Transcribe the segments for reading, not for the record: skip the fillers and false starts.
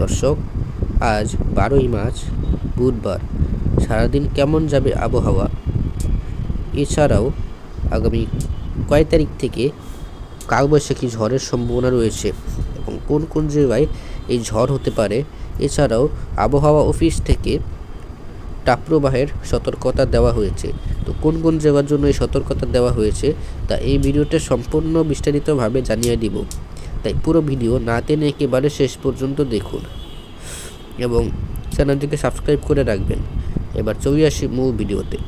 দর্শক, আজ 12ই মার্চ বুধবার। সারাদিন কেমন যাবে আবহাওয়া, এছাড়াও আগামী কয় তারিখ থেকে কালবৈশাখী ঝড়ের সম্ভাবনা রয়েছে এবং কোন কোন জায়গায় এই ঝড় হতে পারে, এছাড়াও আবহাওয়া অফিস থেকে তাপপ্রবাহের সতর্কতা দেওয়া হয়েছে। তো কোন কোন জায়গার জন্য এই সতর্কতা দেওয়া হয়েছে তা এই ভিডিওতে সম্পূর্ণ বিস্তারিতভাবে জানিয়ে দিব। তাই পুরো ভিডিও না টেনে একেবারে শেষ পর্যন্ত দেখুন এবং চ্যানেলটিকে সাবস্ক্রাইব করে রাখবেন। এবার চলে আসি মূল ভিডিওতে।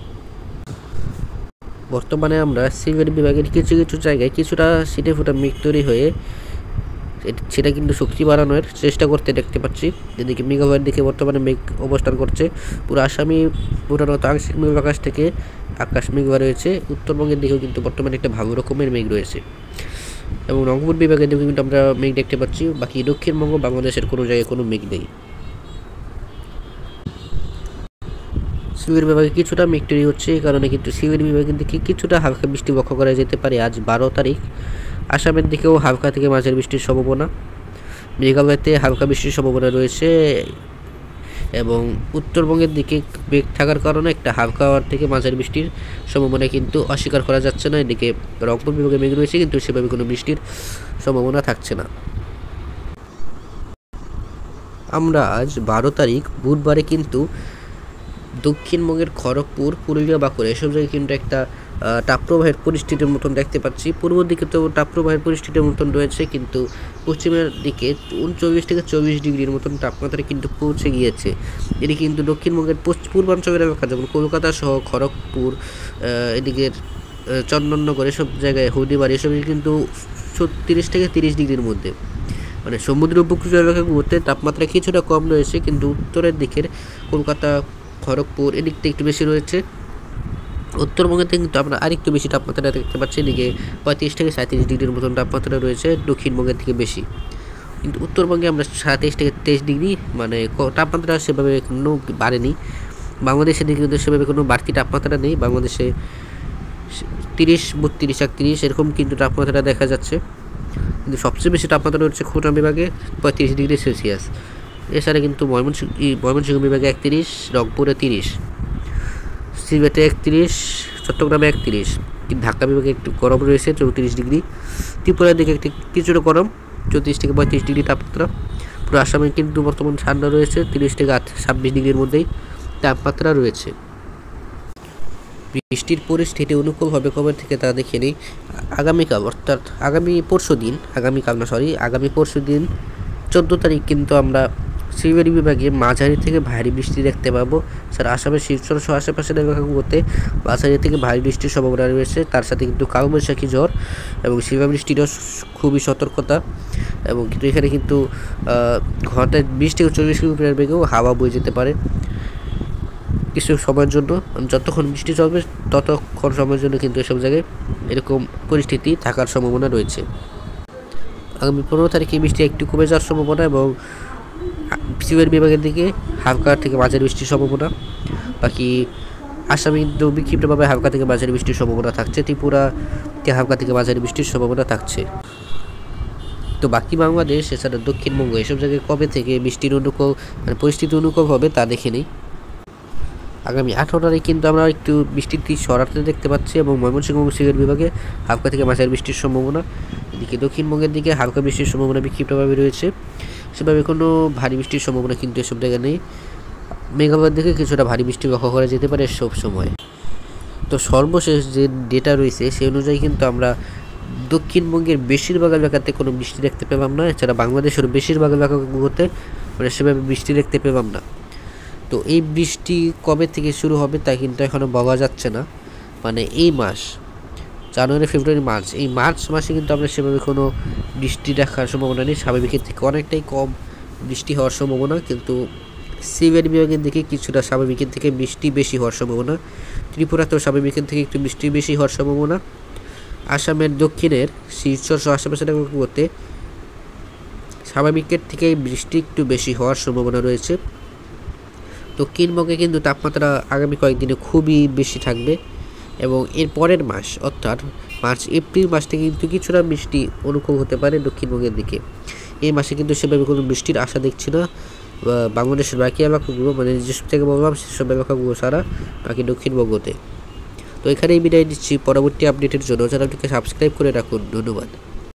বর্তমানে আমরা সিলেট বিভাগের কিছু কিছু জায়গায় কিছুটা ছিটে ফোটা মেঘ তৈরি হয়ে সেটা কিন্তু শক্তি বাড়ানোর চেষ্টা করতে দেখতে পাচ্ছি। এদিকে মেঘালয়ের দিকে বর্তমানে মেঘ অবস্থান করছে। পুরো আসামি প্রধানত আংশিক মেঘ আকাশ থেকে আকাশ মেঘলা রয়েছে। উত্তরবঙ্গের দিকেও কিন্তু বর্তমানে একটা ভালো রকমের মেঘ রয়েছে এবং রংপুর বিভাগের দিকে কিন্তু আমরা মেঘ দেখতে পাচ্ছি। বাকি দক্ষিণবঙ্গ বাংলাদেশের কোনো জায়গায় কোনো মেঘ নেই। সিলেট বিভাগে কিছুটা মেঘ তৈরি হচ্ছে, এই কারণে কিন্তু সিলেট বিভাগের দিকে কিছুটা হালকা বৃষ্টি লক্ষ্য করা যেতে পারে আজ 12 তারিখ। আসামের দিকেও হালকা থেকে মাঝারি বৃষ্টির সম্ভাবনা, মেঘালয়তে হালকা বৃষ্টির সম্ভাবনা রয়েছে এবং উত্তরবঙ্গের দিকে মেঘ থাকার কারণে একটা হালকা থেকে মাঝারি বৃষ্টির সম্ভাবনা কিন্তু অস্বীকার করা যাচ্ছে না। এদিকে রংপুর বিভাগে মেঘ রয়েছে কিন্তু সেভাবে কোনো বৃষ্টির সম্ভাবনা থাকছে না। আমরা আজ 12 তারিখ বুধবারে কিন্তু দক্ষিণবঙ্গের খড়গপুর, পুরুলিয়া, বাঁকুড়া এসব জায়গায় কিন্তু একটা তাপপ্রবাহের পরিস্থিতির মতন দেখতে পাচ্ছি। পূর্ব দিকে তো তাপপ্রবাহের পরিস্থিতির মতন রয়েছে, কিন্তু পশ্চিমের দিকে 39 থেকে 24 ডিগ্রির মতন তাপমাত্রা কিন্তু পৌঁছে গিয়েছে। এটি কিন্তু দক্ষিণবঙ্গের পূর্বাঞ্চলের এলাকা যেমন কলকাতা সহ খড়গপুর, এদিকের চন্দননগর এসব জায়গায়, হলদিবাড়ি এসব কিন্তু 30 থেকে 30 ডিগ্রির মধ্যে, মানে সমুদ্র উপকূল এলাকাগুলোতে তাপমাত্রা কিছুটা কম রয়েছে, কিন্তু উত্তরের দিকের কলকাতা, খড়গপুর এদিকটা একটু বেশি রয়েছে। উত্তরবঙ্গেতে কিন্তু আমরা আরেকটু বেশি তাপমাত্রা দেখতে পাচ্ছি। এদিকে 35 থেকে 37 ডিগ্রির মতন তাপমাত্রা রয়েছে, দক্ষিণবঙ্গের থেকে বেশি। কিন্তু উত্তরবঙ্গে আমরা 27 থেকে 23 ডিগ্রি, মানে তাপমাত্রা সেভাবে কোনো বাড়েনি। বাংলাদেশের দিকে কিন্তু সেভাবে কোনো বাড়তি তাপমাত্রা নেই। বাংলাদেশে 30, 32, 31 এরকম কিন্তু তাপমাত্রা দেখা যাচ্ছে, কিন্তু সবচেয়ে বেশি তাপমাত্রা রয়েছে খুলনা বিভাগে 35 ডিগ্রি সেলসিয়াস। এছাড়া কিন্তু ময়মনসিংহ বিভাগে 31, রংপুরে 30, সিলেটে 31, চট্টগ্রামে 31, কিন্তু ঢাকা বিভাগে একটু গরম রয়েছে 34 ডিগ্রি। ত্রিপুরার দিকে একটি কিছুটা গরম 34 থেকে 35 ডিগ্রি তাপমাত্রা। পুরো আসামে কিন্তু বর্তমান ঠান্ডা রয়েছে 30 থেকে 26 ডিগ্রির মধ্যেই তাপমাত্রা রয়েছে। বৃষ্টির পরিস্থিতি অনুকূল হবে কবে থেকে তা দেখে নেই। আগামীকাল অর্থাৎ আগামী পরশু দিন 14 তারিখ কিন্তু আমরা সিলেট বিভাগে মাঝারি থেকে ভারী বৃষ্টি দেখতে পাবো। স্যার আসামের শিলচর সহ আশেপাশের এলাকাগুলোতে মাঝারি থেকে ভারী বৃষ্টির সম্ভাবনা রয়েছে। তার সাথে কিন্তু কালবৈশাখী ঝড় এবং শিলাবৃষ্টিরও খুবই সতর্কতা, এবং কিন্তু এখানে কিন্তু ঘন্টায় 20 থেকে 40 কিলোমিটার বেগেও হাওয়া বয়ে যেতে পারে কিছু সময়ের জন্য। যতক্ষণ বৃষ্টি চলবে ততক্ষণ সময়ের জন্য কিন্তু এসব জায়গায় এরকম পরিস্থিতি থাকার সম্ভাবনা রয়েছে। আগামী 15 তারিখে বৃষ্টি একটু কমে যাওয়ার সম্ভাবনা এবং সিলেট বিভাগের দিকে হালকা থেকে মাঝারি বৃষ্টির সম্ভাবনা। বাকি আসামে কিন্তু বিক্ষিপ্তভাবে হালকা থেকে মাঝারি বৃষ্টির সম্ভাবনা থাকছে। ত্রিপুরাতে হালকা থেকে মাঝারি বৃষ্টির সম্ভাবনা থাকছে। তো বাকি বাংলাদেশ এছাড়া দক্ষিণবঙ্গ এসব জায়গায় কবে থেকে বৃষ্টির অনুকূল, মানে পরিস্থিতি অনুকূল হবে তা দেখে নিই। আগামী 18 তারিখ কিন্তু আমরা একটু বৃষ্টির দিক সরাতে দেখতে পাচ্ছি এবং ময়মনসিংহ সিলেট বিভাগে হালকা থেকে মাঝারি বৃষ্টির সম্ভাবনা। এদিকে দক্ষিণবঙ্গের দিকে হালকা বৃষ্টির সম্ভাবনা বিক্ষিপ্তভাবে রয়েছে, সেভাবে কোনো ভারী বৃষ্টির সম্ভাবনা কিন্তু এসব জায়গায় নেই। মেঘালয়ের দিকে কিছুটা ভারী বৃষ্টি লক্ষ্য করা যেতে পারে সব সময়। তো সর্বশেষ যে ডেটা রয়েছে সেই অনুযায়ী কিন্তু আমরা দক্ষিণবঙ্গের বেশিরভাগ এলাকাতে কোনো বৃষ্টি দেখতে পেলাম না। এছাড়া বাংলাদেশের বেশিরভাগ এলাকাগুলোতে মানে সেভাবে বৃষ্টি দেখতে পেলাম না। তো এই বৃষ্টি কবে থেকে শুরু হবে তা কিন্তু এখনও বলা যাচ্ছে না। মানে এই মাস জানুয়ারি, ফেব্রুয়ারি, মার্চ, এই মার্চ মাসে কিন্তু আমরা সেভাবে কোনো বৃষ্টি দেখার সম্ভাবনা নেই। স্বাভাবিকের থেকে অনেকটাই কম বৃষ্টি হওয়ার সম্ভাবনা, কিন্তু সিলেট বিভাগের দিকে কিছুটা স্বাভাবিকের থেকে বৃষ্টি বেশি হওয়ার সম্ভাবনা। ত্রিপুরাতেও স্বাভাবিকের থেকে একটু বৃষ্টি বেশি হওয়ার সম্ভাবনা। আসামের দক্ষিণের শিলচর সহ আশেপাশের এলাকাগুলোতে স্বাভাবিকের থেকে বৃষ্টি একটু বেশি হওয়ার সম্ভাবনা রয়েছে। দক্ষিণবঙ্গে কিন্তু তাপমাত্রা আগামী কয়েকদিনে খুবই বেশি থাকবে এবং এর পরের মাস অর্থাৎ মার্চ এপ্রিল মাস থেকে কিন্তু কিছুটা বৃষ্টি অনুকূল হতে পারে দক্ষিণবঙ্গের দিকে। এই মাসে কিন্তু সেভাবে কোনো বৃষ্টির আশা দেখছি না। বাংলাদেশের বাকি এলাকাগুলো মানে যেসব থেকে বললাম সেসব এলাকাগুলো ছাড়া বাকি দক্ষিণবঙ্গতে। তো এখানেই বিদায় নিচ্ছি, পরবর্তী আপডেটের জন্য চ্যানেলটিকে সাবস্ক্রাইব করে রাখুন। ধন্যবাদ।